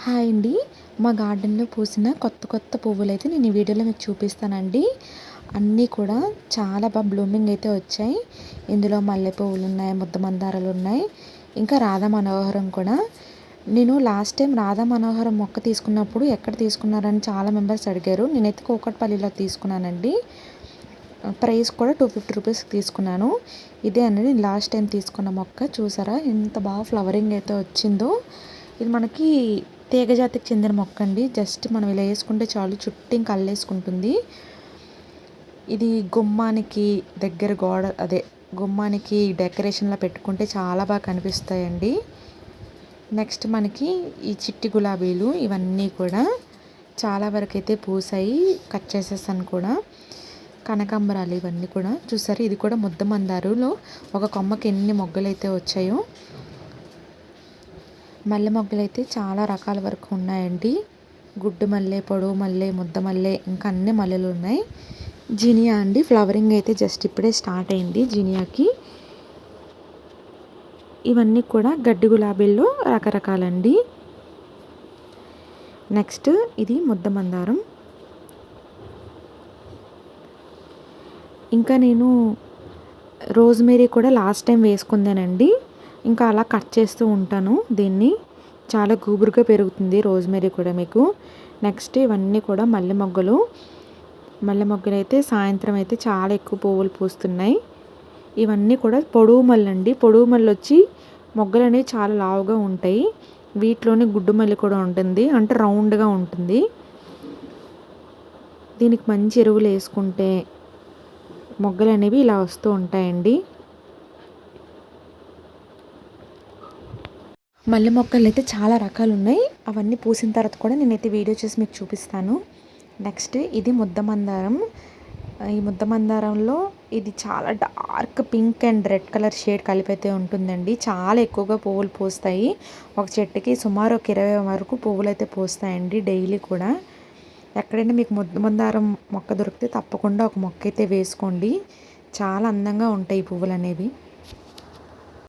Hi అండి. మా గార్డెన్‌లో పూసిన కొత్త కొత్త పువ్వులైతే నేను ఈ వీడియోలో మీకు చూపిస్తానండి. అన్నీ కూడా చాలా బ్లూమింగ్ అయితే వచ్చాయి. ఇందులో మల్లె పువ్వులున్నాయి, ముద్ద మందారాలున్నాయి, ఇంకా రాధా మనోహరం కూడా. నేను లాస్ట్ టైం రాధా మనోహరం మొక్క తీసుకున్నప్పుడు ఎక్కడ తీసుకున్నారని చాలా మెంబర్స్ అడిగారు. నేనైతే కూకట్పల్లిలో తీసుకున్నానండి. ప్రైస్ కూడా 250 రూపీస్‌కి తీసుకున్నాను. ఇదే అండి నేను లాస్ట్ టైం తీసుకున్న మొక్క. చూసారా ఎంత బాగా ఫ్లవరింగ్ అయితే వచ్చిందో. ఇది మనకి తీగ జాతికి చెందిన మొక్క అండి. జస్ట్ మనం ఇలా వేసుకుంటే చాలు, చుట్టూ ఇంకా అల్లేసుకుంటుంది. ఇది గుమ్మానికి దగ్గర గుమ్మానికి డెకరేషన్లో పెట్టుకుంటే చాలా బాగా కనిపిస్తాయండి. నెక్స్ట్ మనకి ఈ చిట్టి గులాబీలు ఇవన్నీ కూడా చాలా వరకు అయితే పూసాయి. కట్ చేసేసాను కూడా. కనకాంబరాలు ఇవన్నీ కూడా చూసారు. ఇది కూడా ముద్ద మందారులో ఒక కొమ్మకి ఎన్ని మొగ్గలు అయితే వచ్చాయో. మల్లె మొగ్గలు అయితే చాలా రకాల వరకు ఉన్నాయండి. గుడ్డు మల్లె, పొడవు మల్లె, ముద్ద మల్లె, ఇంకా అన్ని మల్లెలు ఉన్నాయి. జినియా అండి, ఫ్లవరింగ్ అయితే జస్ట్ ఇప్పుడే స్టార్ట్ అయింది జినియాకి. ఇవన్నీ కూడా గడ్డి గులాబీల్లో రకరకాలండి. నెక్స్ట్ ఇది ముద్ద మందారం. ఇంకా నేను రోజ్మేరీ కూడా లాస్ట్ టైం వేసుకుందానండి. ఇంకా అలా కట్ చేస్తూ ఉంటాను దీన్ని. చాలా గూబురుగా పెరుగుతుంది రోజ్మేరీ కూడా మీకు. నెక్స్ట్ ఇవన్నీ కూడా మల్లె మొగ్గలు. మల్లె మొగ్గలు అయితే సాయంత్రం అయితే చాలా ఎక్కువ పువ్వులు పూస్తున్నాయి. ఇవన్నీ కూడా పొడువు మల్లె అండి. పొడువు మల్లె వచ్చి మొగ్గలు అనేవి చాలా లావుగా ఉంటాయి. వీటిలోనే గుడ్డు మల్లె కూడా ఉంటుంది, అంటే రౌండ్గా ఉంటుంది. దీనికి మంచి ఎరువులు వేసుకుంటే మొగ్గలు అనేవి ఇలా వస్తూ ఉంటాయండి. మల్లె మొక్కలు అయితే చాలా రకాలు ఉన్నాయి. అవన్నీ పూసిన తర్వాత కూడా నేనైతే వీడియో చేసి మీకు చూపిస్తాను. నెక్స్ట్ ఇది ముద్ద మందారం. ఈ ముద్ద మందారంలో ఇది చాలా dark pink and red colour shade కలిపి అయితే ఉంటుందండి. చాలా ఎక్కువగా పువ్వులు పూస్తాయి. ఒక చెట్టుకి సుమారు ఒక 20 వరకు పువ్వులు అయితే పూస్తాయండి డైలీ కూడా. ఎక్కడైనా మీకు ముద్ద మందారం మొక్క దొరికితే తప్పకుండా ఒక మొక్క అయితే వేసుకోండి. చాలా అందంగా ఉంటాయి ఈ పువ్వులు అనేవి.